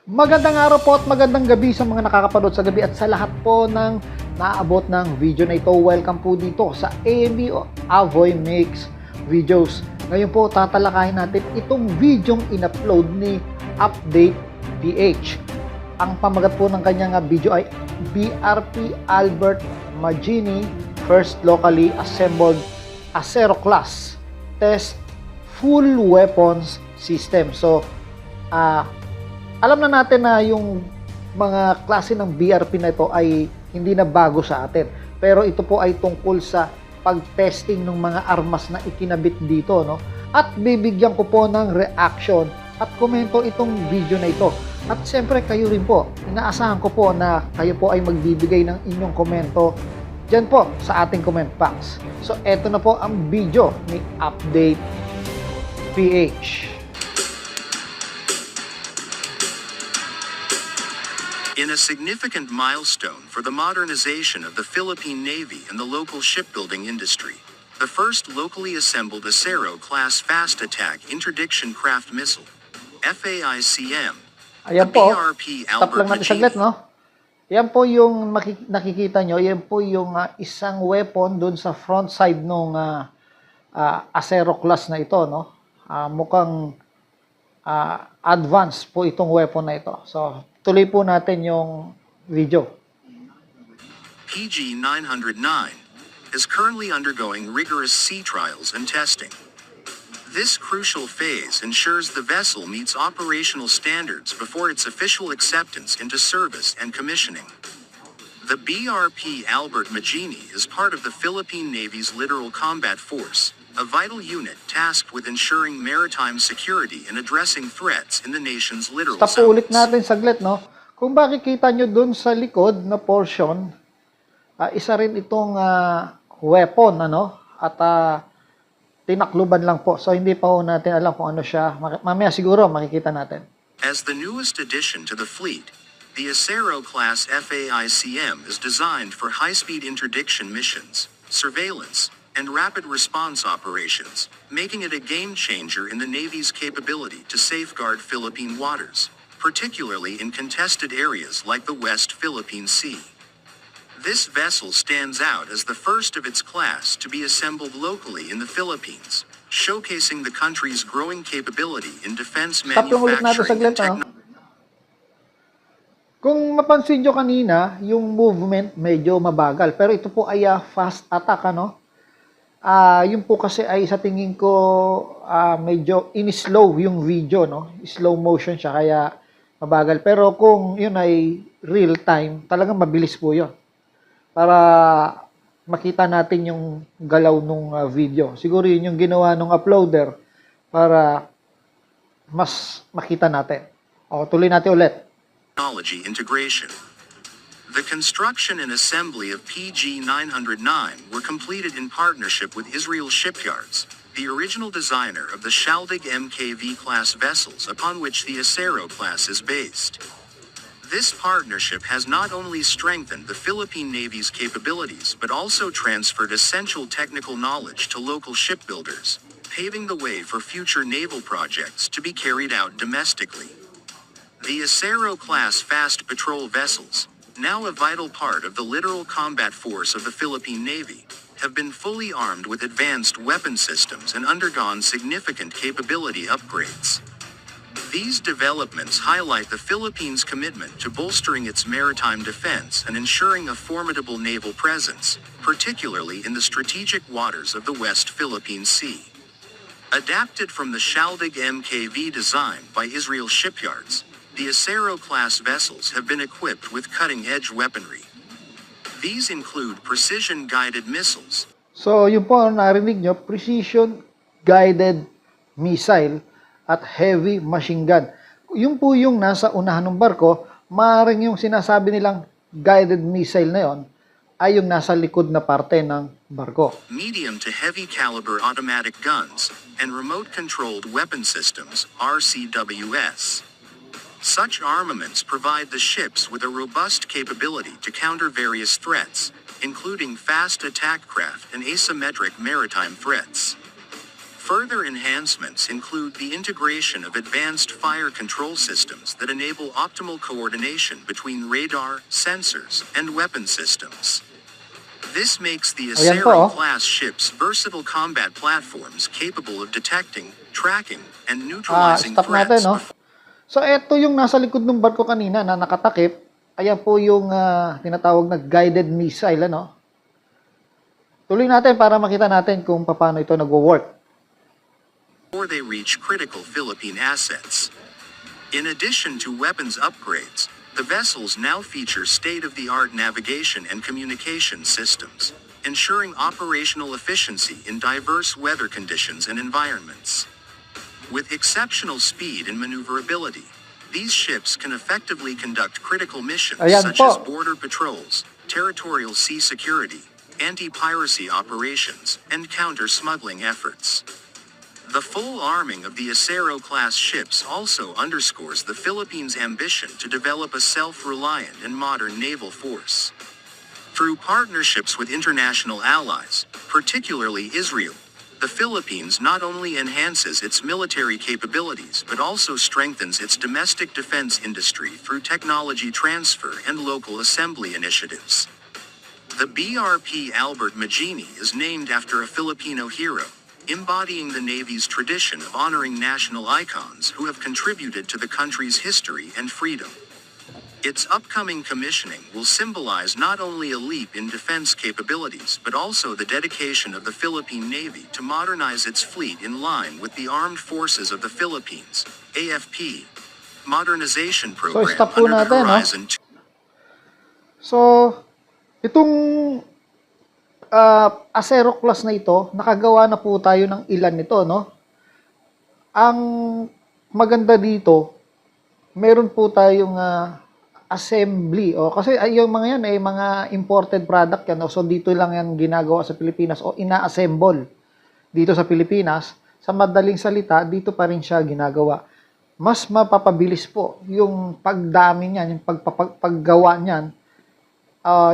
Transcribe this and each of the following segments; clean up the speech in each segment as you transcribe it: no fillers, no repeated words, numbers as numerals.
Magandang araw po at magandang gabi sa mga nakakapanood sa gabi at sa lahat po ng naaabot ng video na ito. Welcome po dito sa AMB o Avoy Makes Videos. Ngayon po tatalakayin natin itong videong in-upload ni Update PH. Ang pamagat po ng kanyang video ay BRP Albert Maggini First Locally Assembled Acero Class Test Full Weapons System. So, alam na natin na yung mga klase ng BRP na ito ay hindi na bago sa atin. Pero ito po ay tungkol sa pag-testing ng mga armas na ikinabit dito, no? At bibigyan ko po ng reaction at komento itong video na ito. At siyempre kayo rin po, inaasahan ko po na kayo po ay magbibigay ng inyong komento dyan po sa ating comment box. So eto na po ang video ni Update PH. In a significant milestone for the modernization of the Philippine Navy and the local shipbuilding industry, the first locally assembled Acero-class fast attack interdiction craft missile, FAICM, Ayan the po, BRP stop lang Albert natin saglit, Maggini. no? Yan po yung nakikita nyo, yan po yung isang weapon dun sa front side nung Acero class na ito, no? Mukhang advanced po itong weapon na ito. So, tuloy po natin yung video. PG-909 is currently undergoing rigorous sea trials and testing. This crucial phase ensures the vessel meets operational standards before its official acceptance into service and commissioning. The BRP Albert Maggini is part of the Philippine Navy's Littoral Combat Force, a vital unit tasked with ensuring maritime security and addressing threats in the nation's littoral Stop po ulit zones. natin saglit, no? Kung makikita nyo dun sa likod na portion, isa rin itong weapon, ano? At tinakluban lang po. So, hindi pa po natin alam kung ano siya. Mamaya siguro makikita natin. As the newest addition to the fleet, the Acero-class FAICM is designed for high-speed interdiction missions, surveillance, and rapid response operations, making it a game-changer in the Navy's capability to safeguard Philippine waters, particularly in contested areas like the West Philippine Sea. This vessel stands out as the first of its class to be assembled locally in the Philippines, showcasing the country's growing capability in defense Stop yung ulit natin manufacturing saglit, and no? technology. Kung mapansin nyo kanina, yung movement medyo mabagal. Pero ito po ay fast attack, ano? Yun po kasi ay sa tingin ko medyo in-slow yung video, no? Slow motion siya, kaya mabagal. Pero kung yun ay real time, talagang mabilis po yun. Para makita natin yung galaw nung video. Siguro yun yung ginawa nung uploader para mas makita natin. O, tuloy natin ulit. Technology integration. The construction and assembly of PG-909 were completed in partnership with Israel Shipyards, the original designer of the Shaldig MKV-class vessels upon which the Acero class is based. This partnership has not only strengthened the Philippine Navy's capabilities but also transferred essential technical knowledge to local shipbuilders, paving the way for future naval projects to be carried out domestically. The Acero-class fast patrol vessels, now a vital part of the littoral combat force of the Philippine Navy, have been fully armed with advanced weapon systems and undergone significant capability upgrades. These developments highlight the Philippines' commitment to bolstering its maritime defense and ensuring a formidable naval presence, particularly in the strategic waters of the West Philippine Sea. Adapted from the Shaldig MKV design by Israel Shipyards, the Acero-class vessels have been equipped with cutting-edge weaponry. These include precision-guided missiles. So, yun po ang narinig nyo, precision-guided missile at heavy machine gun. Yun po yung nasa unahan ng barko, maaaring yung sinasabi nilang guided missile na yon ay yung nasa likod na parte ng barko. Medium to heavy caliber automatic guns, and remote-controlled weapon systems, RCWS. Such armaments provide the ships with a robust capability to counter various threats, including fast attack craft and asymmetric maritime threats. Further enhancements include the integration of advanced fire control systems that enable optimal coordination between radar, sensors, and weapon systems. This makes the Ayan po, oh. Acero-class ships versatile combat platforms capable of detecting, tracking, and neutralizing Stop natin, threats. no? So, ito yung nasa likod ng barko kanina na nakatakip. Ayan po yung tinatawag na guided missile, ano? Tuloy natin para makita natin kung paano ito nagwo-work. Before they reach critical Philippine assets. In addition to weapons upgrades, the vessels now feature state-of-the-art navigation and communication systems, ensuring operational efficiency in diverse weather conditions and environments. With exceptional speed and maneuverability, these ships can effectively conduct critical missions Ayan such as po. border patrols, territorial sea security, anti-piracy operations, and counter-smuggling efforts. The full arming of the Acero-class ships also underscores the Philippines' ambition to develop a self-reliant and modern naval force. Through partnerships with international allies, particularly Israel, the Philippines not only enhances its military capabilities but also strengthens its domestic defense industry through technology transfer and local assembly initiatives. The BRP Albert Magini is named after a Filipino hero, embodying the Navy's tradition of honoring national icons who have contributed to the country's history and freedom. Its upcoming commissioning will symbolize not only a leap in defense capabilities but also the dedication of the Philippine Navy to modernize its fleet in line with the Armed Forces of the Philippines, AFP, modernization program stop po under the natin, no? Horizon 2. So, itong Acero class na ito, nakagawa na po tayo ng ilan nito, no? Ang maganda dito, meron po tayong assembly. Kasi yung mga yan ay mga imported product yan. So, dito lang yan ginagawa sa Pilipinas o ina-assemble dito sa Pilipinas. Sa madaling salita, dito pa rin siya ginagawa. Mas mapapabilis po yung pagdami niyan, yung paggawa niyan,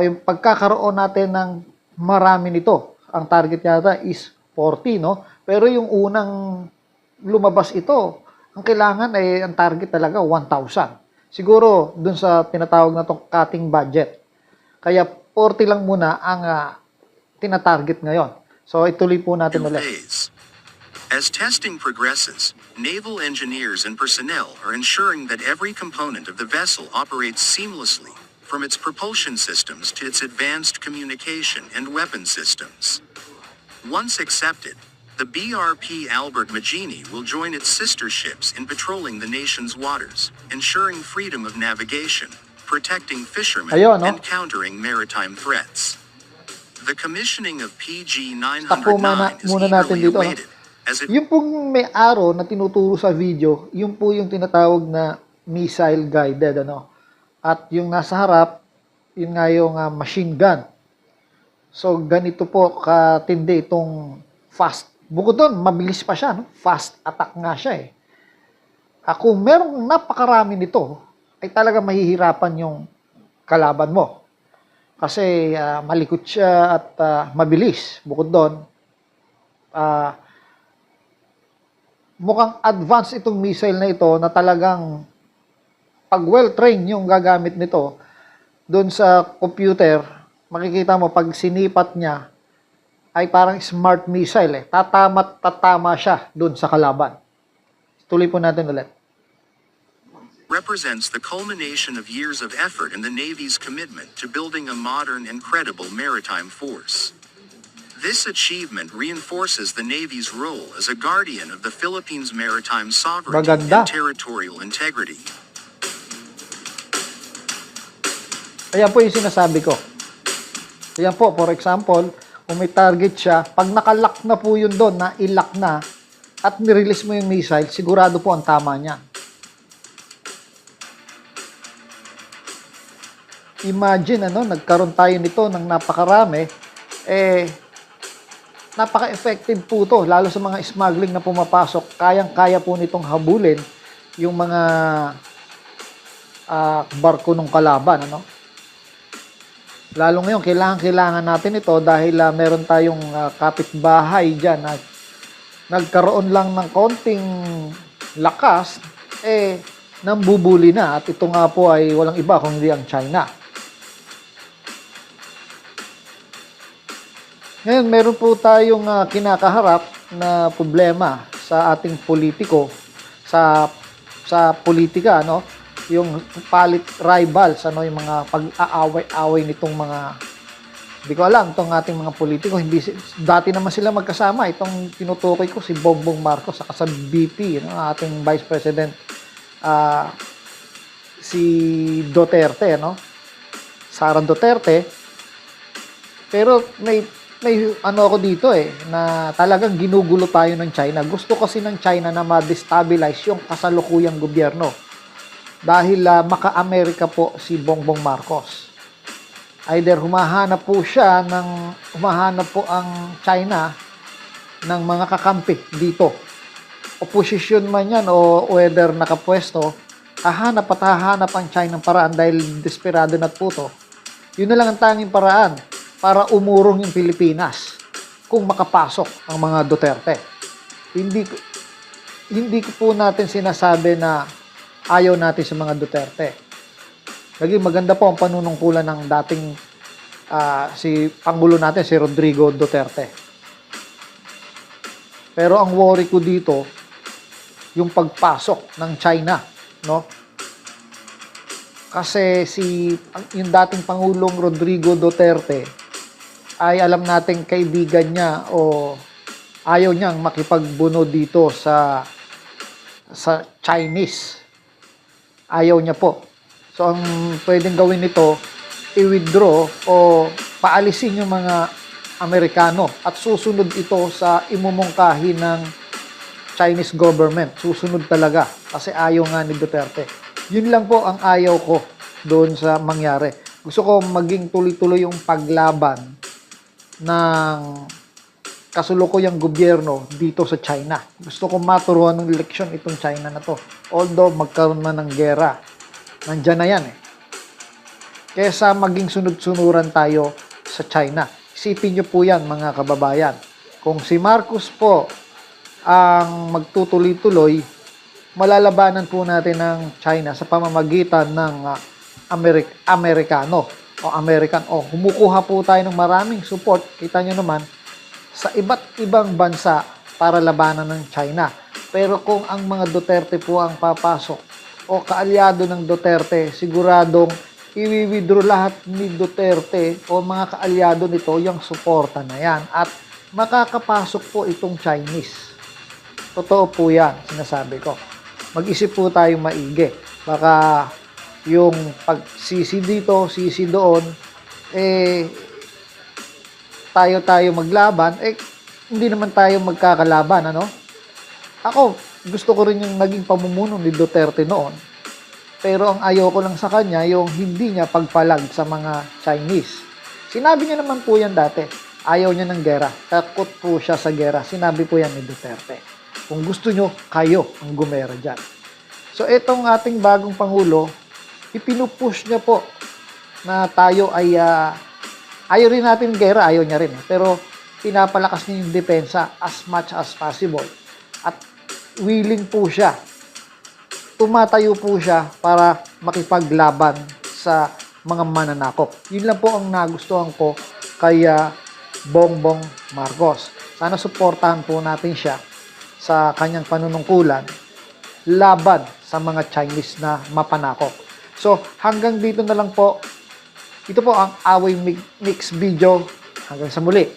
yung pagkakaroon natin ng marami nito. Ang target yata is 40, no? Pero yung unang lumabas ito, ang kailangan ay ang target talaga 1,000. Siguro dun sa tinatawag na tong cutting budget. Kaya 40 lang muna ang tinatarget ngayon. So ituloy po natin ulit. As testing progresses, naval engineers and personnel are ensuring that every component of the vessel operates seamlessly, from its propulsion systems to its advanced communication and weapon systems. Once accepted, the BRP Albert Magini will join its sister ships in patrolling the nation's waters, ensuring freedom of navigation, protecting fishermen, and countering maritime threats. The commissioning of PG-909 is eagerly awaited. Yung pong may arrow na tinuturo sa video, yung po yung tinatawag na missile guided, ano? At yung nasa harap, yun nga yung machine gun. So, ganito po katindi itong fast. Bukod doon, mabilis pa siya, no? Fast attack nga siya eh. Kung merong napakarami nito, ay talaga mahihirapan yung kalaban mo. Kasi malikot siya at mabilis. Bukod doon, mukhang advanced itong missile na ito na talagang pag well-trained yung gagamit nito doon sa computer, makikita mo pag sinipat niya ay parang smart missile eh. Tatama siya doon sa kalaban. Tuloy po natin ulit. Represents the culmination of years of effort in the Navy's commitment to building a modern and credible maritime force. This achievement reinforces the Navy's role as a guardian of the Philippines' maritime sovereignty and territorial integrity. Ayan po yung sinasabi ko. Ayan po, for example, kung may target siya, pag nakalock na po yun doon, na ilock na, at nirelease mo yung missile, sigurado po ang tama niya. Imagine, nagkaroon tayo nito ng napakarami, napaka-effective po to, lalo sa mga smuggling na pumapasok, kayang-kaya po nitong habulin yung mga barko ng kalaban, Lalo ngayon, kailangan natin ito dahil meron tayong kapitbahay dyan na nagkaroon lang ng konting lakas, nambubuli na. At ito nga po ay walang iba kundi ang China. Ngayon, meron po tayong kinakaharap na problema sa ating politiko, sa politika, no? Yung palit rivals, ano, yung mga pag-aaway-away nitong mga, hindi ko alam, itong ating mga politiko, dati naman sila magkasama. Itong tinutukoy ko, si Bongbong Marcos, saka sa VP, no, ating Vice President, si Duterte, no? Sara Duterte. Pero may ano ako dito na talagang ginugulo tayo ng China. Gusto kasi ng China na ma-destabilize yung kasalukuyang gobyerno. Dahil maka-Amerika po si Bongbong Marcos. Either humahanap po ang China ng mga kakampi dito. Oposisyon man yan o whether nakapwesto, hahanap ang China ng paraan dahil desperado na po to. Yun na lang ang tanging paraan para umurong yung Pilipinas kung makapasok ang mga Duterte. Hindi ko po natin sinasabi na ayaw natin sa mga Duterte. Naging maganda po ang panunungkulan ng dating si Pangulo natin, si Rodrigo Duterte. Pero ang worry ko dito, yung pagpasok ng China, no? Kasi yung dating Pangulong Rodrigo Duterte ay alam nating kaibigan niya o ayaw niyang makipagbuno dito sa Chinese. Ayaw niya po. So, ang pwedeng gawin nito, i-withdraw o paalisin yung mga Amerikano at susunod ito sa imumungkahi ng Chinese government. Susunod talaga kasi ayaw nga ni Duterte. Yun lang po ang ayaw ko doon sa mangyari. Gusto ko maging tuloy-tuloy yung paglaban ng kasulukuyang gobyerno dito sa China. Gusto ko maturuan ng eleksyon itong China na to. Although magkaroon man ng gera, nandyan na yan Kesa maging sunod-sunuran tayo sa China. Isipin nyo po yan mga kababayan. Kung si Marcos po ang magtutuloy-tuloy, malalabanan po natin ng China sa pamamagitan ng Amerikano o American. Humukuha po tayo ng maraming support, kita nyo naman, sa iba't ibang bansa para labanan ng China. Pero kung ang mga Duterte po ang papasok o kaalyado ng Duterte, siguradong i-withdraw lahat ni Duterte o mga kaalyado nito yung suporta na yan. At makakapasok po itong Chinese. Totoo po yan, sinasabi ko. Mag-isip po tayo maigi. Baka yung pagsisi dito, sisi doon, tayo maglaban, hindi naman tayo magkakalaban, ano? Ako, gusto ko rin yung naging pamumuno ni Duterte noon. Pero ang ayaw ko lang sa kanya, yung hindi niya pagpalag sa mga Chinese. Sinabi niya naman po yan dati. Ayaw niya ng gera. Takot po siya sa gera. Sinabi po yan ni Duterte. Kung gusto nyo, kayo ang gumera dyan. So, itong ating bagong Pangulo, ipinupush niya po na tayo ay ayaw rin natin gera, ayaw niya rin. Pero pinapalakas niya yung depensa as much as possible. At willing po siya. Tumatayo po siya para makipaglaban sa mga mananakop. Yun lang po ang nagustuhan ko kay Bongbong Marcos. Sana suportahan po natin siya sa kanyang panunungkulan laban sa mga Chinese na mapanakop. So, hanggang dito na lang po. Ito po ang Away Mix video. Hanggang sa muli.